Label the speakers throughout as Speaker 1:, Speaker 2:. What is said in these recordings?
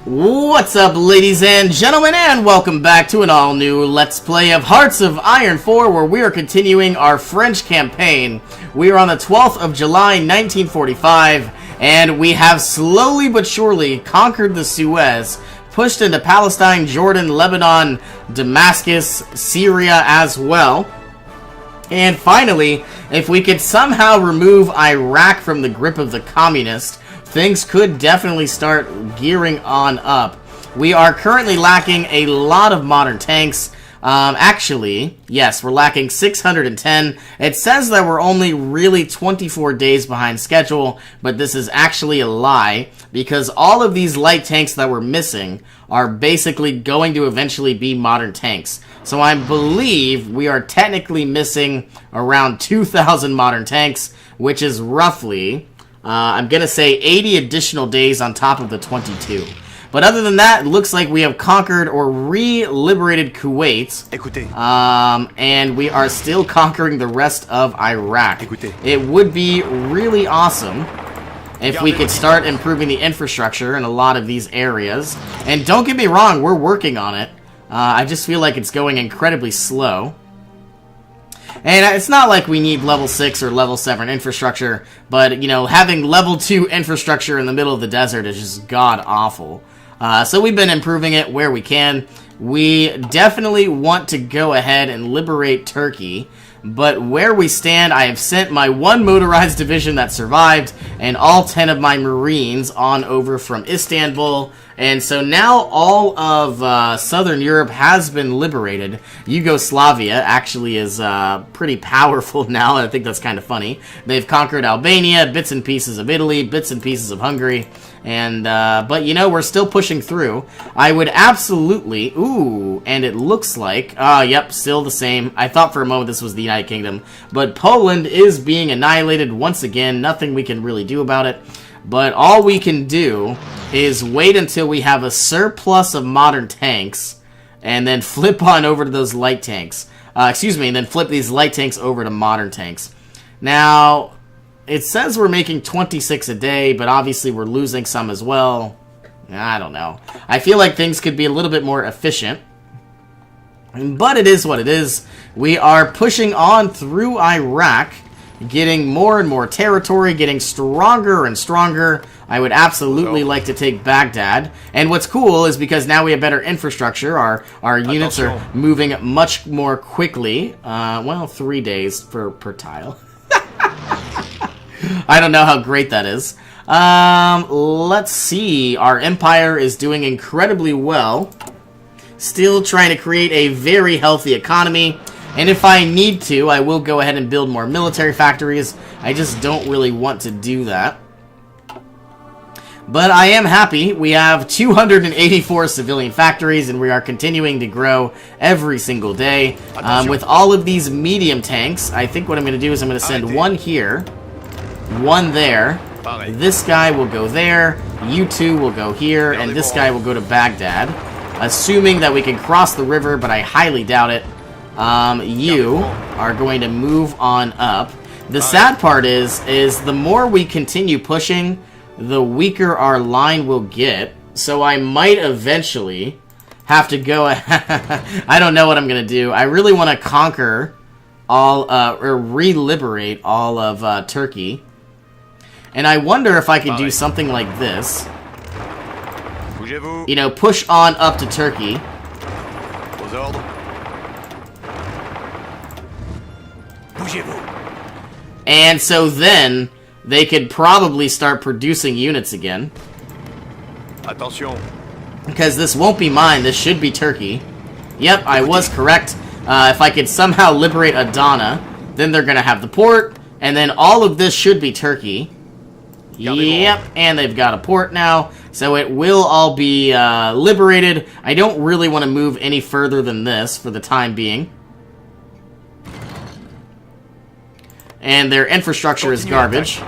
Speaker 1: What's up, ladies and gentlemen, and welcome back to an all-new Let's Play of Hearts of Iron 4, where we are continuing our French campaign. We are on the 12th of July, 1945, and we have slowly but surely conquered the Suez, pushed into Palestine, Jordan, Lebanon, Damascus, Syria as well. And finally, if we could somehow remove Iraq from the grip of the communists, things could definitely start gearing on up. We are currently lacking a lot of modern tanks. Actually, yes, we're lacking 610. It says that we're only really 24 days behind schedule, but this is actually a lie, because all of these light tanks that we're missing are basically going to eventually be modern tanks. So I believe we are technically missing around 2,000 modern tanks, which is roughly, I'm going to say 80 additional days on top of the 22. But other than that, it looks like we have conquered or re-liberated Kuwait. And we are still conquering the rest of Iraq. It would be really awesome if we could start improving the infrastructure in a lot of these areas. And don't get me wrong, we're working on it. I just feel like it's going incredibly slow. And it's not like we need level 6 or level 7 infrastructure, but, you know, having level 2 infrastructure in the middle of the desert is just god-awful. So we've been improving it where we can. We definitely want to go ahead and liberate Turkey, but where we stand, I have sent my one motorized division that survived and all 10 of my Marines on over from Istanbul. And so now all of Southern Europe has been liberated. Yugoslavia actually is pretty powerful now. I think that's kind of funny. They've conquered Albania, bits and pieces of Italy, bits and pieces of Hungary. And, but you know, we're still pushing through. I would absolutely, ooh, and it looks like, yep, still the same. I thought for a moment this was the United Kingdom. But Poland is being annihilated once again. Nothing we can really do about it. But all we can do is wait until we have a surplus of modern tanks, and then flip on over to those light tanks. And then flip these light tanks over to modern tanks. Now, it says we're making 26 a day, but obviously we're losing some as well. I don't know. I feel like things could be a little bit more efficient. But it is what it is. We are pushing on through Iraq, getting more and more territory, getting stronger and stronger. I would absolutely like to take Baghdad. And what's cool is because now we have better infrastructure, our units are moving much more quickly. Well, 3 days per tile. I don't know how great that is. Let's see. Our empire is doing incredibly well. Still trying to create a very healthy economy. And if I need to, I will go ahead and build more military factories. I just don't really want to do that. But I am happy. We have 284 civilian factories, and we are continuing to grow every single day. With all of these medium tanks, I think what I'm going to do is I'm going to send one here, one there. This guy will go there, you two will go here, and this guy will go to Baghdad. Assuming that we can cross the river, but I highly doubt it. You are going to move on up. The sad part is the more we continue pushing, the weaker our line will get. So I might eventually have to go... I don't know what I'm going to do. I really want to conquer all, or re-liberate all of Turkey. And I wonder if I could do something like this. You know, push on up to Turkey. And so then they could probably start producing units again.
Speaker 2: Attention.
Speaker 1: Because this won't be mine, this should be Turkey. Yep, I was correct. If I could somehow liberate Adana, then they're gonna have the port, and then all of this should be Turkey. Yep, and they've got a port now, so it will all be liberated. I don't really want to move any further than this for the time being. And their infrastructure is garbage.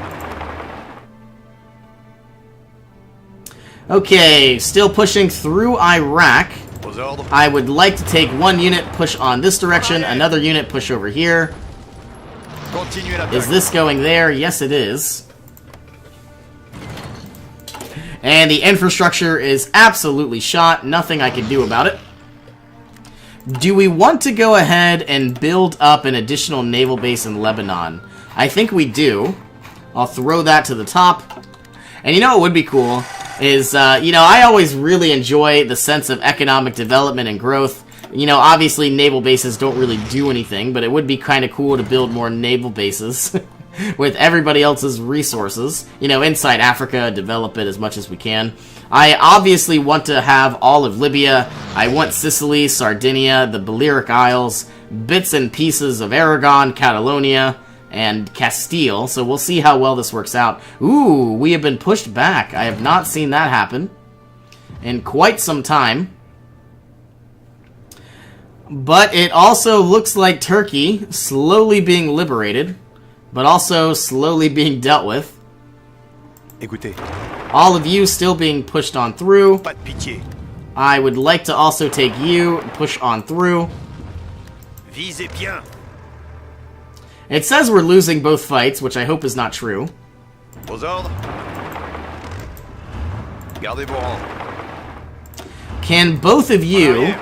Speaker 1: Okay, still pushing through Iraq. I would like to take one unit, push on this direction, another unit, push over here. Is this going there? Yes, it is. And the infrastructure is absolutely shot. Nothing I can do about it. Do we want to go ahead and build up an additional naval base in Lebanon? I think we do. I'll throw that to the top. And you know what would be cool is, you know, I always really enjoy the sense of economic development and growth. You know, obviously naval bases don't really do anything, but it would be kind of cool to build more naval bases with everybody else's resources. You know, inside Africa, develop it as much as we can. I obviously want to have all of Libya. I want Sicily, Sardinia, the Balearic Isles, bits and pieces of Aragon, Catalonia, and Castile. So we'll see how well this works out. Ooh, we have been pushed back. I have not seen that happen in quite some time. But it also looks like Turkey slowly being liberated, but also slowly being dealt with.
Speaker 2: Écoutez.
Speaker 1: All of you still being pushed on through.
Speaker 2: Pas de pitié.
Speaker 1: I would like to also take you, push on through.
Speaker 2: Visez bien.
Speaker 1: It says we're losing both fights, which I hope is not true.
Speaker 2: Aux ordres. Gardez vos rangs.
Speaker 1: Can both of you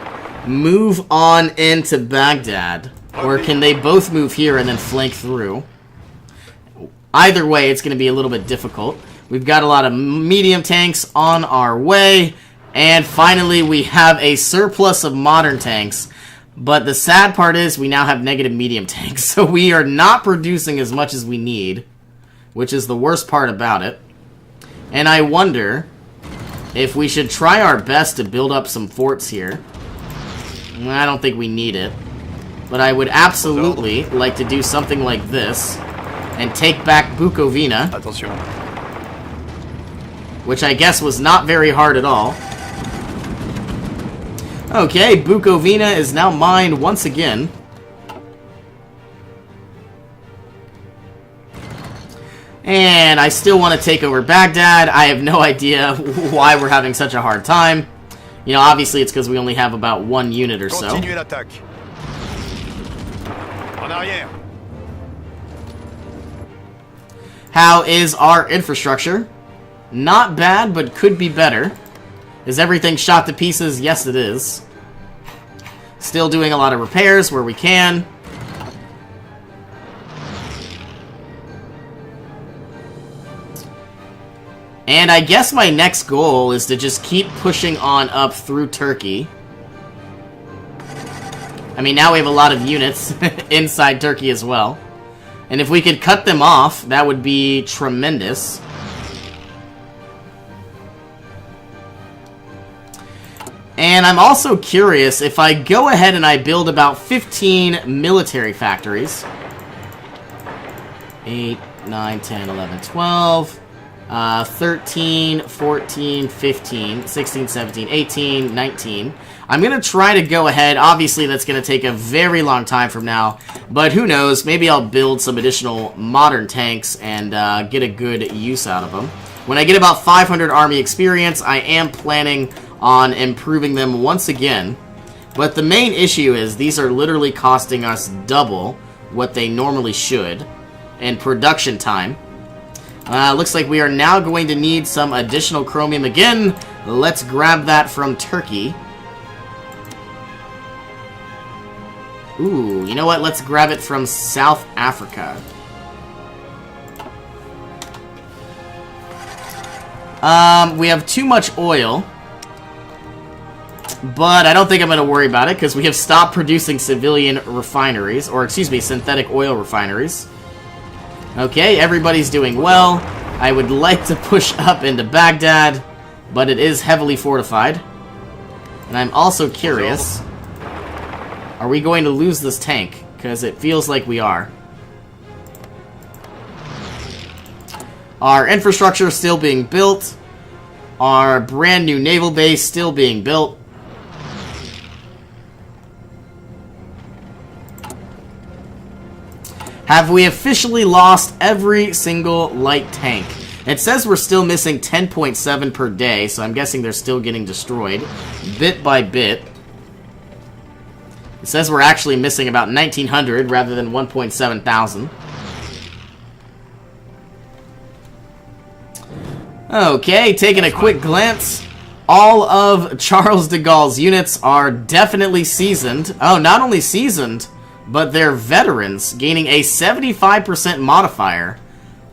Speaker 1: move on into Baghdad? Or can they both move here and then flank through? Either way, it's going to be a little bit difficult. We've got a lot of medium tanks on our way. And finally, we have a surplus of modern tanks. But the sad part is we now have negative medium tanks. So we are not producing as much as we need, which is the worst part about it. And I wonder if we should try our best to build up some forts here. I don't think we need it. But I would absolutely like to do something like this and take back Bukovina.
Speaker 2: Attention.
Speaker 1: Which I guess was not very hard at all. Okay, Bukovina is now mine once again. And I still want to take over Baghdad. I have no idea why we're having such a hard time. You know, obviously it's because we only have about 1 unit or so.
Speaker 2: Continuez l'attaque. En arrière.
Speaker 1: How is our infrastructure? Not bad, but could be better. Is everything shot to pieces? Yes, it is. Still doing a lot of repairs where we can. And I guess my next goal is to just keep pushing on up through Turkey. I mean, now we have a lot of units inside Turkey as well. And if we could cut them off, that would be tremendous. And I'm also curious, if I go ahead and I build about 15 military factories. 8, 9, 10, 11, 12... 13, 14, 15, 16, 17, 18, 19. I'm going to try to go ahead. Obviously, that's going to take a very long time from now. But who knows? Maybe I'll build some additional modern tanks and get a good use out of them. When I get about 500 army experience, I am planning on improving them once again. But the main issue is these are literally costing us double what they normally should in production time. Looks like we are now going to need some additional chromium again. Let's grab that from Turkey. Ooh, you know what? Let's grab it from South Africa. We have too much oil. But I don't think I'm going to worry about it because we have stopped producing civilian refineries. Or, excuse me, synthetic oil refineries. Okay, everybody's doing well. I would like to push up into Baghdad, but it is heavily fortified. And I'm also curious, are we going to lose this tank? Because it feels like we are. Our infrastructure is still being built. Our brand new naval base still being built. Have we officially lost every single light tank? It says we're still missing 10.7 per day, so I'm guessing they're still getting destroyed bit by bit. It says we're actually missing about 1,900 rather than 1.7 thousand. Okay, taking a quick glance. All of Charles de Gaulle's units are definitely seasoned. Oh, not only seasoned, but they're veterans, gaining a 75% modifier.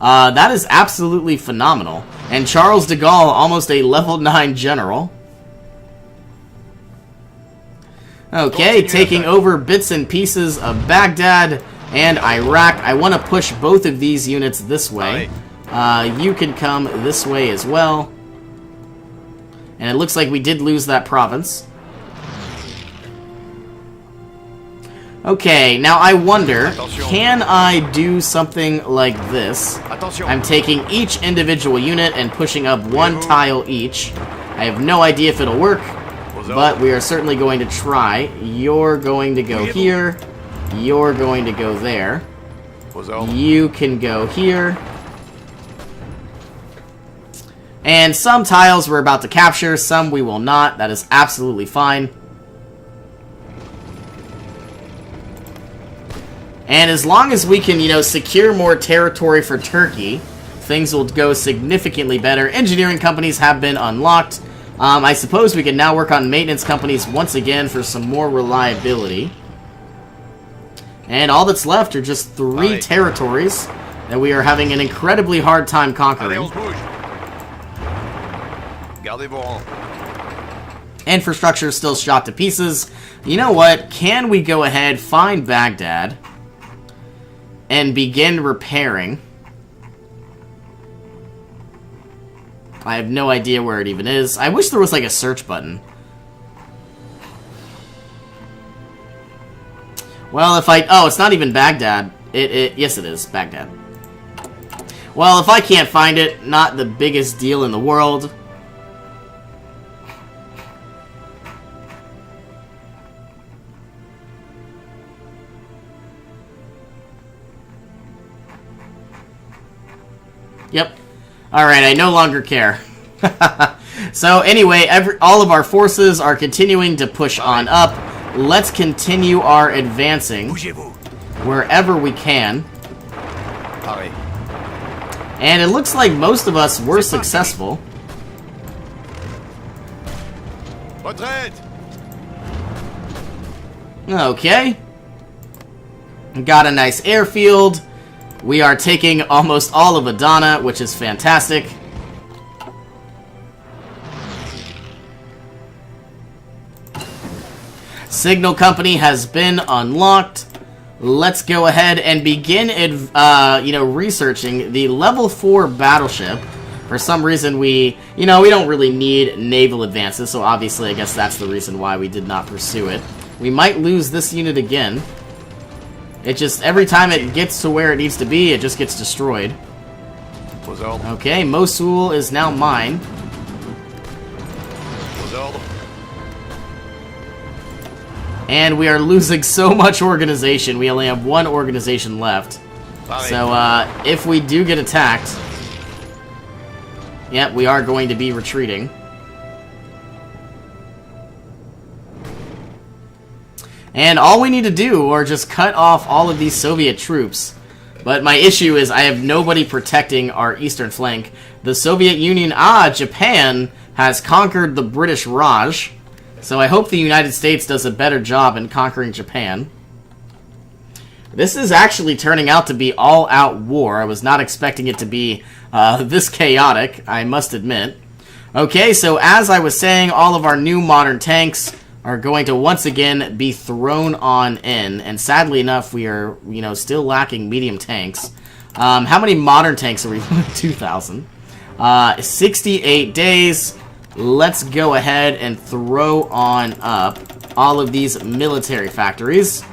Speaker 1: That is absolutely phenomenal. And Charles de Gaulle, almost a level 9 general. Okay, taking over bits and pieces of Baghdad and Iraq. I want to push both of these units this way. You can come this way as well. And it looks like we did lose that province. Okay, now I wonder, can I do something like this? I'm taking each individual unit and pushing up one tile each. I have no idea if it'll work, but we are certainly going to try. You're going to go here. You're going to go there. You can go here. And some tiles we're about to capture, some we will not. That is absolutely fine. And as long as we can, secure more territory for Turkey, things will go significantly better. Engineering companies have been unlocked. I suppose we can now work on maintenance companies once again for some more reliability. And all that's left are just 3 territories that we are having an incredibly hard time conquering. Infrastructure is still shot to pieces. You know what? Can we go ahead, find Baghdad, and begin repairing? I have no idea where it even is. I wish there was like a search button. Well, if I... Oh, it's not even Baghdad. Yes, it is. Baghdad. Well, if I can't find it, not the biggest deal in the world. Yep. Alright, I no longer care. So anyway, all of our forces are continuing to push on up. Let's continue our advancing wherever we can. And it looks like most of us were successful. Okay. Got a nice airfield. We are taking almost all of Adana, which is fantastic. Signal Company has been unlocked. Let's go ahead and begin, researching the level 4 battleship. For some reason, we don't really need naval advances, so obviously, I guess that's the reason why we did not pursue it. We might lose this unit again. It just, every time it gets to where it needs to be, it just gets destroyed. Okay, Mosul is now mine. And we are losing so much organization. We only have 1 organization left. So, if we do get attacked... Yep, we are going to be retreating. And all we need to do are just cut off all of these Soviet troops. But my issue is I have nobody protecting our eastern flank. The Soviet Union, Japan, has conquered the British Raj. So I hope the United States does a better job in conquering Japan. This is actually turning out to be all-out war. I was not expecting it to be this chaotic, I must admit. Okay, so as I was saying, all of our new modern tanks are going to once again be thrown on in. And sadly enough, we are, still lacking medium tanks. How many modern tanks are we? 2,000. 68 days. Let's go ahead and throw on up all of these military factories.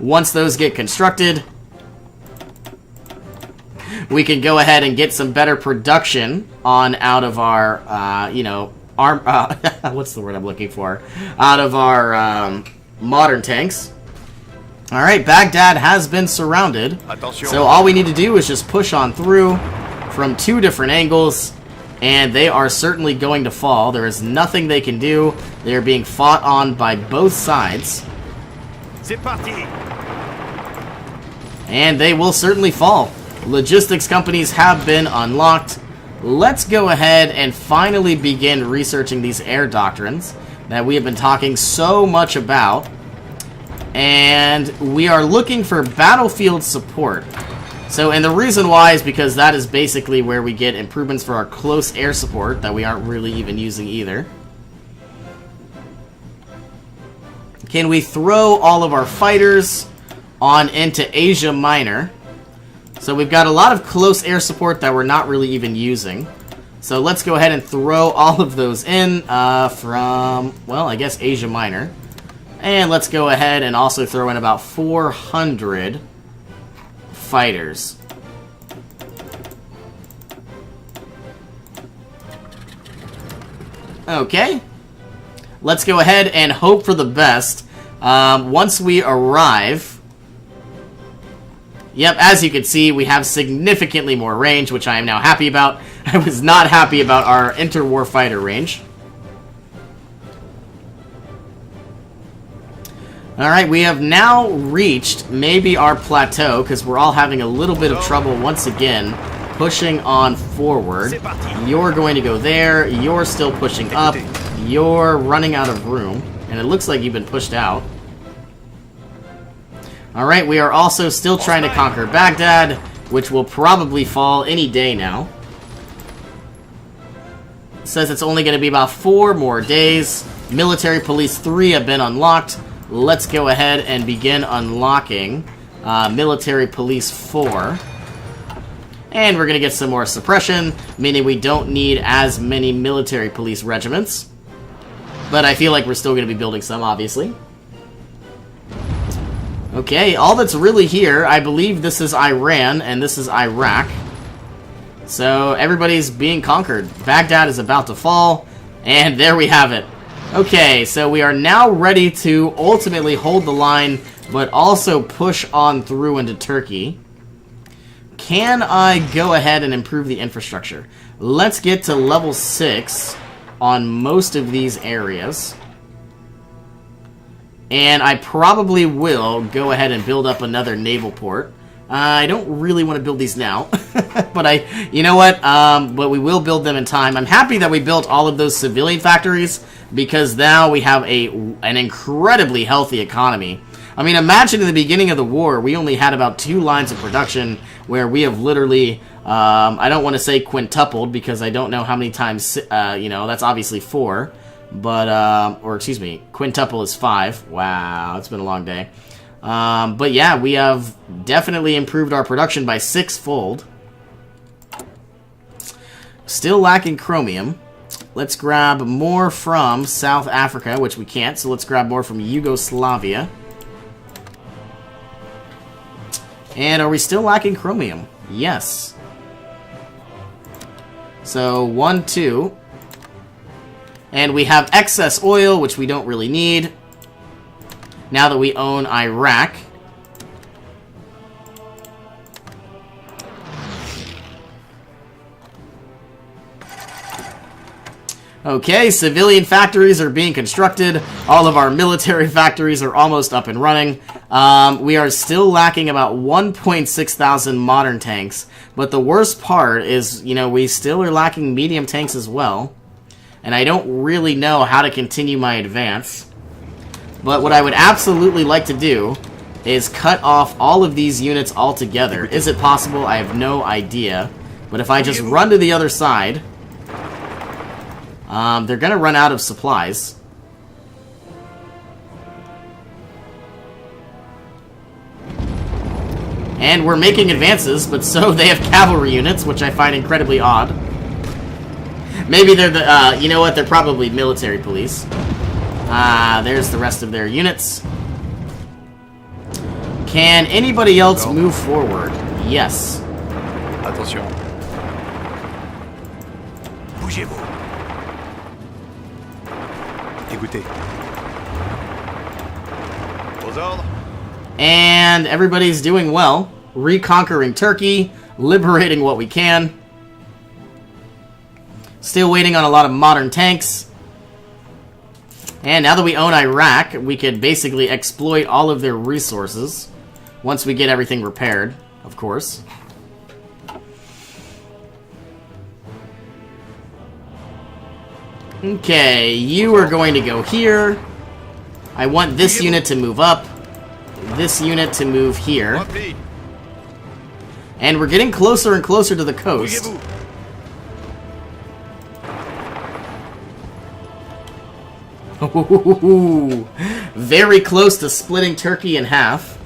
Speaker 1: Once those get constructed, we can go ahead and get some better production on out of our, what's the word I'm looking for? Out of our modern tanks. Alright, Baghdad has been surrounded. So all we need to do is just push on through from 2 different angles. And they are certainly going to fall. There is nothing they can do. They are being fought on by both sides. And they will certainly fall. Logistics companies have been unlocked. let's go ahead and finally begin researching these air doctrines that we have been talking so much about. And we are looking for battlefield support. So, and the reason why is because that is basically where we get improvements for our close air support that we aren't really even using either. Can we throw all of our fighters on into Asia Minor? So we've got a lot of close air support that we're not really even using. So let's go ahead and throw all of those in from, well, I guess Asia Minor. And let's go ahead and also throw in about 400 fighters. Okay. Let's go ahead and hope for the best. Once we arrive... Yep, as you can see, we have significantly more range, which I am now happy about. I was not happy about our interwar fighter range. Alright, we have now reached maybe our plateau, because we're all having a little bit of trouble once again pushing on forward. You're going to go there, you're still pushing up, you're running out of room, and it looks like you've been pushed out. Alright, we are also still trying to conquer Baghdad, which will probably fall any day now. It says it's only going to be about 4 more days. Military Police 3 have been unlocked. Let's go ahead and begin unlocking Military Police 4. And we're going to get some more suppression, meaning we don't need as many military police regiments. But I feel like we're still going to be building some, obviously. Okay, all that's really here, I believe this is Iran and this is Iraq. So everybody's being conquered. Baghdad is about to fall, and there we have it. Okay, so we are now ready to ultimately hold the line, but also push on through into Turkey. Can I go ahead and improve the infrastructure? Let's get to level 6 on most of these areas. And I probably will go ahead and build up another naval port. I don't really want to build these now. But you know what? But we will build them in time. I'm happy that we built all of those civilian factories, because now we have an incredibly healthy economy. I mean, imagine in the beginning of the war, we only had about 2 lines of production, where we have literally, I don't want to say quintupled, because I don't know how many times, you know, that's obviously 4. But, or excuse me, quintuple is 5. Wow, it's been a long day. But yeah, we have definitely improved our production by 6-fold. Still lacking chromium. Let's grab more from South Africa, which we can't, so let's grab more from Yugoslavia. And are we still lacking chromium? Yes. So, 1, 2... And we have excess oil, which we don't really need, now that we own Iraq. Okay, civilian factories are being constructed. All of our military factories are almost up and running. We are still lacking about 1.6 thousand modern tanks. But the worst part is, you know, we still are lacking medium tanks as well. And I don't really know how to continue my advance. But what I would absolutely like to do is cut off all of these units altogether. Is it possible? I have no idea. But if I just run to the other side, they're going to run out of supplies. And we're making advances, but so they have cavalry units, which I find incredibly odd. Maybe they're the, you know what, they're probably military police. There's the rest of their units. Can anybody else move forward? Yes.
Speaker 2: Attention. Bougez-vous. Écoutez. Aux ordres.
Speaker 1: And everybody's doing well. Reconquering Turkey, liberating what we can. Still waiting on a lot of modern tanks. And now that we own Iraq, we could basically exploit all of their resources. Once we get everything repaired, of course. Okay, you are going to go here. I want this unit to move up. This unit to move here.
Speaker 2: Rempli.
Speaker 1: And we're getting closer and closer to the coast.
Speaker 2: Bougez-vous.
Speaker 1: Ooh, very close to splitting Turkey in half.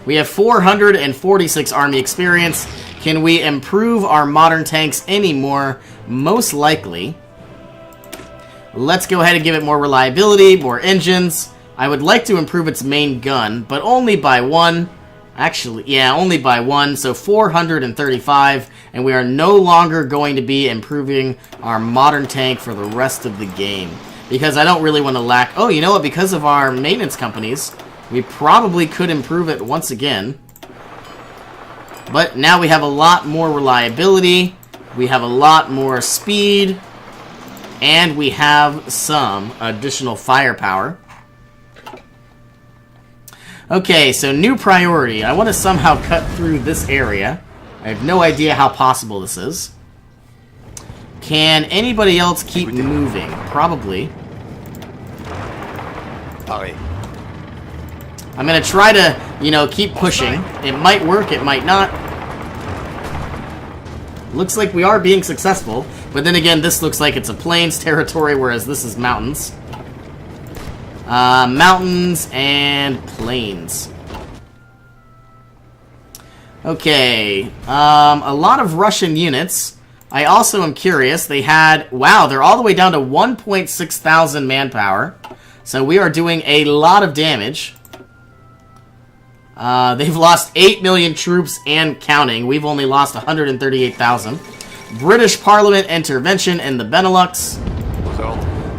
Speaker 1: We have 446 army experience. Can we improve our modern tanks anymore? Most likely. Let's go ahead and give it more reliability, more engines. I would like to improve its main gun, but only by one. Actually, yeah, only by one, so 435, and we are no longer going to be improving our modern tank for the rest of the game. Because I don't really want to lack... Oh, you know what? Because of our maintenance companies, we probably could improve it once again. But now we have a lot more reliability, we have a lot more speed, and we have some additional firepower. Okay, so new priority. I want to somehow cut through this area. I have no idea how possible this is. Can anybody else keep moving? Probably.
Speaker 2: Pareil.
Speaker 1: I'm going to try to, you know, keep pushing. It might work, it might not. Looks like we are being successful. But then again, this looks like it's a plains territory, whereas this is mountains. Mountains and plains. Okay. A lot of Russian units. I also am curious. They had... Wow, they're all the way down to 1.6 thousand manpower. So we are doing a lot of damage. They've lost 8 million troops and counting. We've only lost 138,000. British Parliament intervention in the Benelux.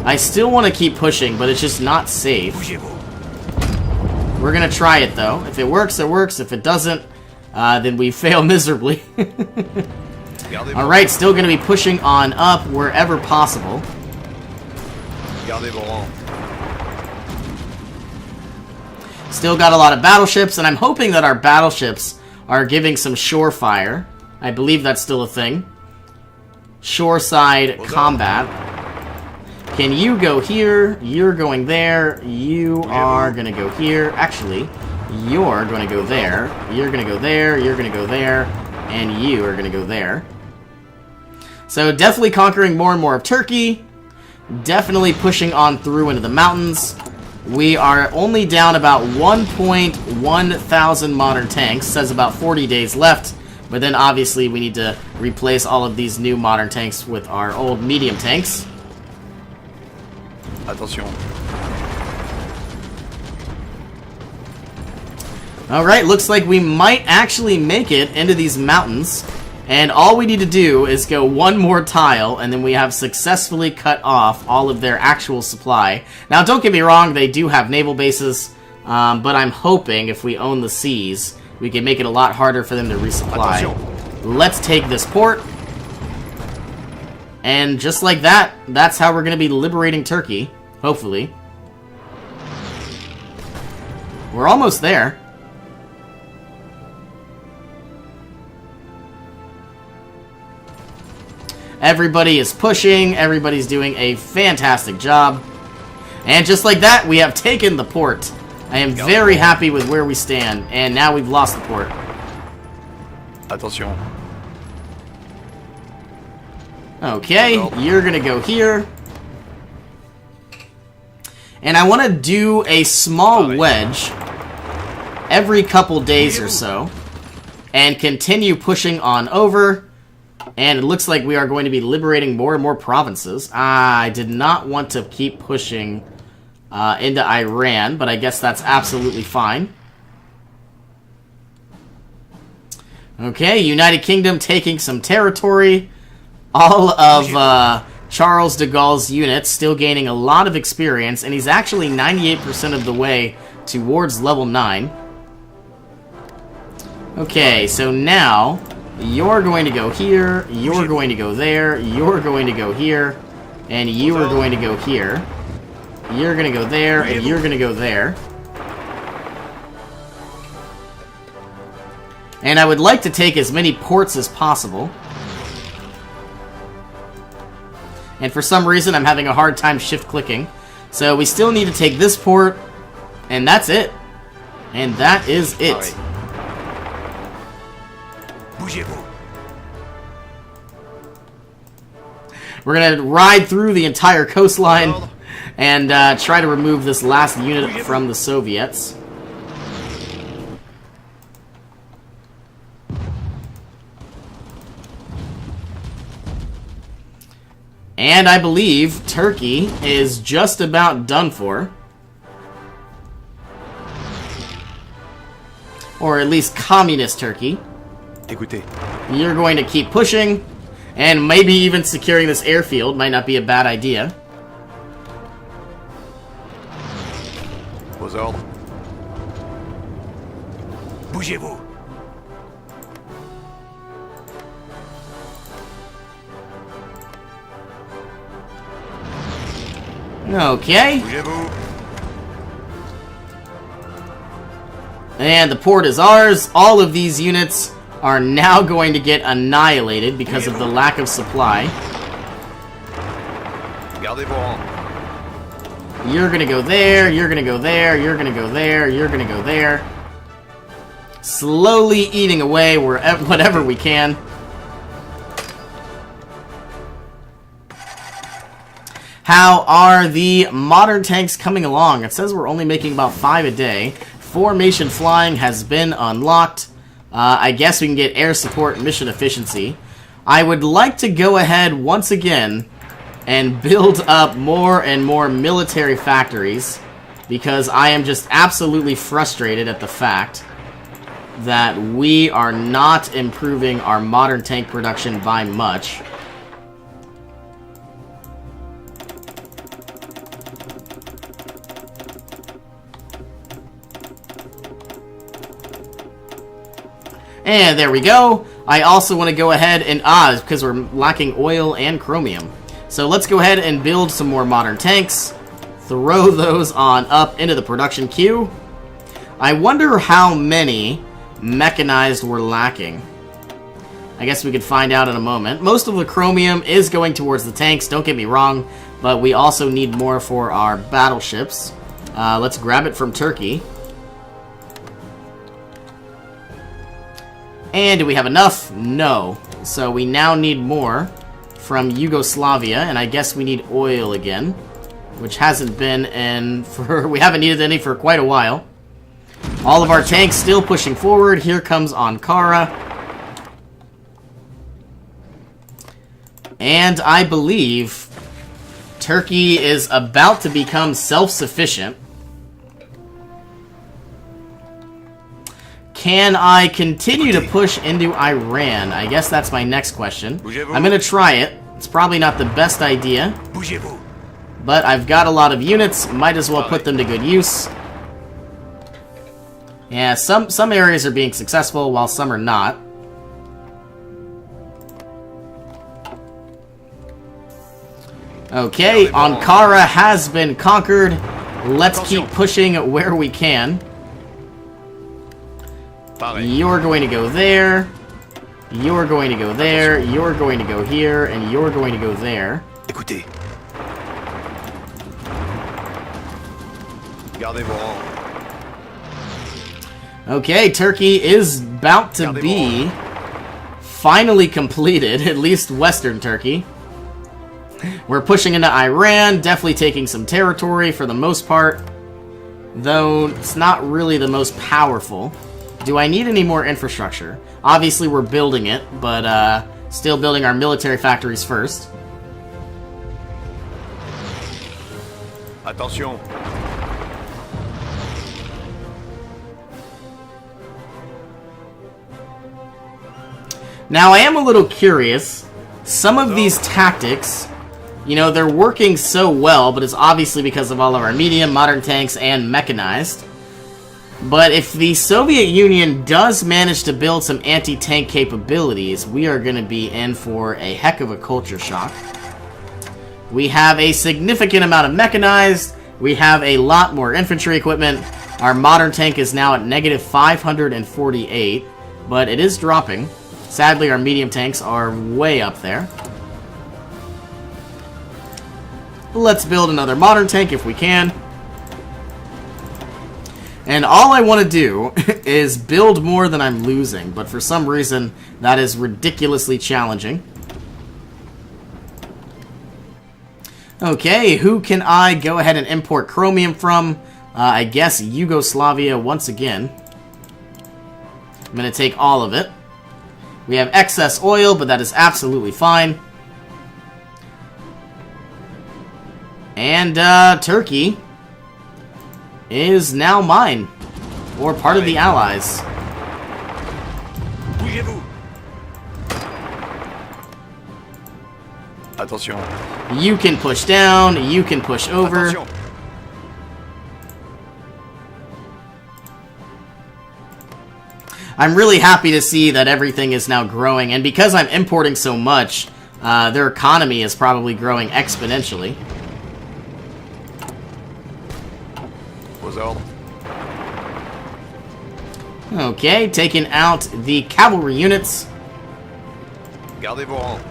Speaker 1: I still want to keep pushing, but it's just not safe.
Speaker 2: Bougez-vous.
Speaker 1: We're going to try it, though. If it works, it works. If it doesn't, then we fail miserably.
Speaker 2: Gardez-vous.
Speaker 1: Alright, still going to be pushing on up wherever possible.
Speaker 2: Gardez vos rangs.
Speaker 1: Still got a lot of battleships, and I'm hoping that our battleships are giving some shore fire. I believe that's still a thing. Shoreside combat. Can you go here? You're going there. You are going to go here. Actually, you're going to go there. You're going to go there. You're going to go there. And you are going to go there. So definitely conquering more and more of Turkey. Definitely pushing on through into the mountains. We are only down about 1.1 thousand modern tanks. Says about 40 days left. But then obviously we need to replace all of these new modern tanks with our old medium tanks.
Speaker 2: Attention.
Speaker 1: Alright, looks like we might actually make it into these mountains. And all we need to do is go one more tile, and then we have successfully cut off all of their actual supply. Now, don't get me wrong, they do have naval bases, but I'm hoping if we own the seas, we can make it a lot harder for them to resupply.
Speaker 2: Attention.
Speaker 1: Let's take this port. And just like that, that's how we're going to be liberating Turkey, hopefully. We're almost there. Everybody is pushing. Everybody's doing a fantastic job. And just like that, we have taken the port. I am very happy with where we stand. And now we've lost the port.
Speaker 2: Attention.
Speaker 1: Okay, you're going to go here. And I want to do a small wedge every couple days or so. And continue pushing on over. And it looks like we are going to be liberating more and more provinces. I did not want to keep pushing into Iran, but I guess that's absolutely fine. Okay, United Kingdom taking some territory. All of Charles de Gaulle's units still gaining a lot of experience, and he's actually 98% of the way towards level 9. Okay, so now... You're going to go here, you're going to go there, you're going to go here, and you are going to go here. You're going to go there, and you're going to go there. And I would like to take as many ports as possible. And for some reason, I'm having a hard time shift-clicking. So we still need to take this port, and that's it. And that is it.
Speaker 2: Bougez-vous.
Speaker 1: We're going to ride through the entire coastline and try to remove this last unit from the Soviets. And I believe Turkey is just about done for. Or at least communist Turkey.
Speaker 2: Écoutez.
Speaker 1: You're going to keep pushing, and maybe even securing this airfield might not be a bad idea.
Speaker 2: Aux ordres. Bougez-vous.
Speaker 1: Okay.
Speaker 2: Bougez-vous.
Speaker 1: And the port is ours. All of these units are now going to get annihilated because of the lack of supply.
Speaker 2: Gardez vos rangs.
Speaker 1: You're gonna go there, you're gonna go there, you're gonna go there, you're gonna go there. Slowly eating away whatever we can. How are the modern tanks coming along? It says we're only making about 5 a day. Formation flying has been unlocked. I guess we can get air support mission efficiency. I would like to go ahead once again and build up more and more military factories, because I am just absolutely frustrated at the fact that we are not improving our modern tank production by much. And there we go. I also want to go ahead and... because we're lacking oil and chromium. So let's go ahead and build some more modern tanks. Throw those on up into the production queue. I wonder how many mechanized we're lacking. I guess we could find out in a moment. Most of the chromium is going towards the tanks, don't get me wrong. But we also need more for our battleships. Let's grab it from Turkey. And do we have enough? No. So we now need more from Yugoslavia, and I guess we need oil again, which hasn't been in for... we haven't needed any for quite a while. All of our tanks still pushing forward. Here comes Ankara. And I believe Turkey is about to become self-sufficient. Can I continue to push into Iran? I guess that's my next question. I'm going to try it. It's probably not the best idea. But I've got a lot of units. Might as well put them to good use. Yeah, some areas are being successful while some are not. Okay, Ankara has been conquered. Let's keep pushing where we can. You're going to go there. You're going to go there. You're going to go here. And you're going to go there.
Speaker 2: Écoutez. Gardez vos rangs.
Speaker 1: Okay, Turkey is about to be finally completed, at least Western Turkey. We're pushing into Iran, definitely taking some territory for the most part, though it's not really the most powerful. Do I need any more infrastructure? Obviously, we're building it, but still building our military factories first.
Speaker 2: Attention.
Speaker 1: Now, I am a little curious. Some of these tactics, you know, they're working so well, but it's obviously because of all of our medium, modern tanks, and mechanized. But if the Soviet Union does manage to build some anti-tank capabilities, we are going to be in for a heck of a culture shock. We have a significant amount of mechanized. We have a lot more infantry equipment. Our modern tank is now at negative 548, but it is dropping. Sadly, our medium tanks are way up there. Let's build another modern tank if we can. And all I want to do is build more than I'm losing, but for some reason that is ridiculously challenging. Okay, who can I go ahead and import chromium from? I guess Yugoslavia once again. I'm going to take all of it. We have excess oil, but that is absolutely fine. And Turkey is now mine, or part of the Allies.
Speaker 2: Bougez-vous. Attention.
Speaker 1: You can push down, you can push over.
Speaker 2: Attention.
Speaker 1: I'm really happy to see that everything is now growing, and because I'm importing so much, their economy is probably growing exponentially.
Speaker 2: Vos ordres.
Speaker 1: Okay, taking out the cavalry units.
Speaker 2: Gardez vos rangs.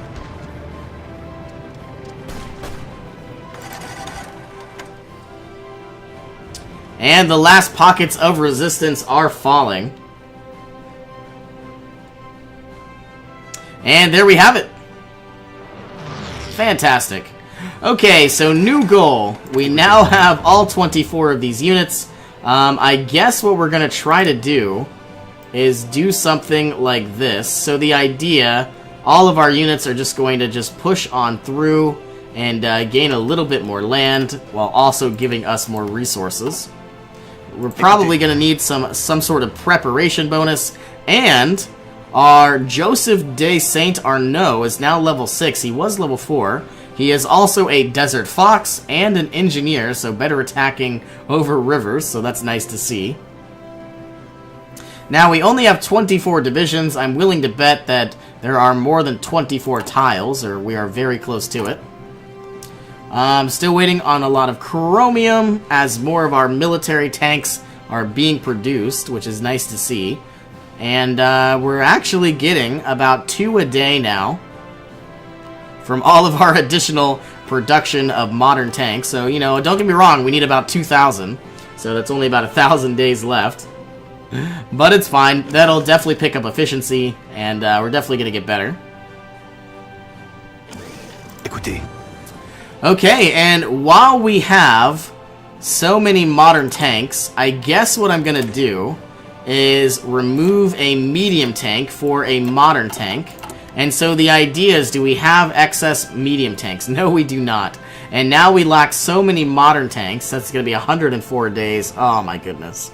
Speaker 1: And the last pockets of resistance are falling. And there we have it. Fantastic. Okay, so new goal. We now have all 24 of these units. I guess what we're going to try to do is do something like this. So the idea, all of our units are just going to just push on through and gain a little bit more land while also giving us more resources. We're probably going to need some sort of preparation bonus, and our Joseph de Saint Arnaud is now level 6. He was level 4. He is also a desert fox and an engineer, so better attacking over rivers, so that's nice to see. Now, we only have 24 divisions. I'm willing to bet that there are more than 24 tiles, or we are very close to it. Still waiting on a lot of chromium as more of our military tanks are being produced, which is nice to see. And we're actually getting about 2 a day now from all of our additional production of modern tanks. So, you know, don't get me wrong, we need about 2,000. So that's only about 1,000 days left. But it's fine. That'll definitely pick up efficiency, and we're definitely going to get better.
Speaker 2: Écoutez.
Speaker 1: Okay, and while we have so many modern tanks, I guess what I'm going to do is remove a medium tank for a modern tank. And so the idea is, do we have excess medium tanks? No, we do not. And now we lack so many modern tanks. That's going to be 104 days. Oh my goodness.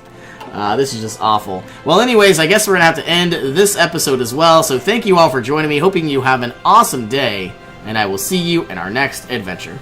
Speaker 1: This is just awful. Well, anyways, I guess we're going to have to end this episode as well. So thank you all for joining me. Hoping you have an awesome day. And I will see you in our next adventure.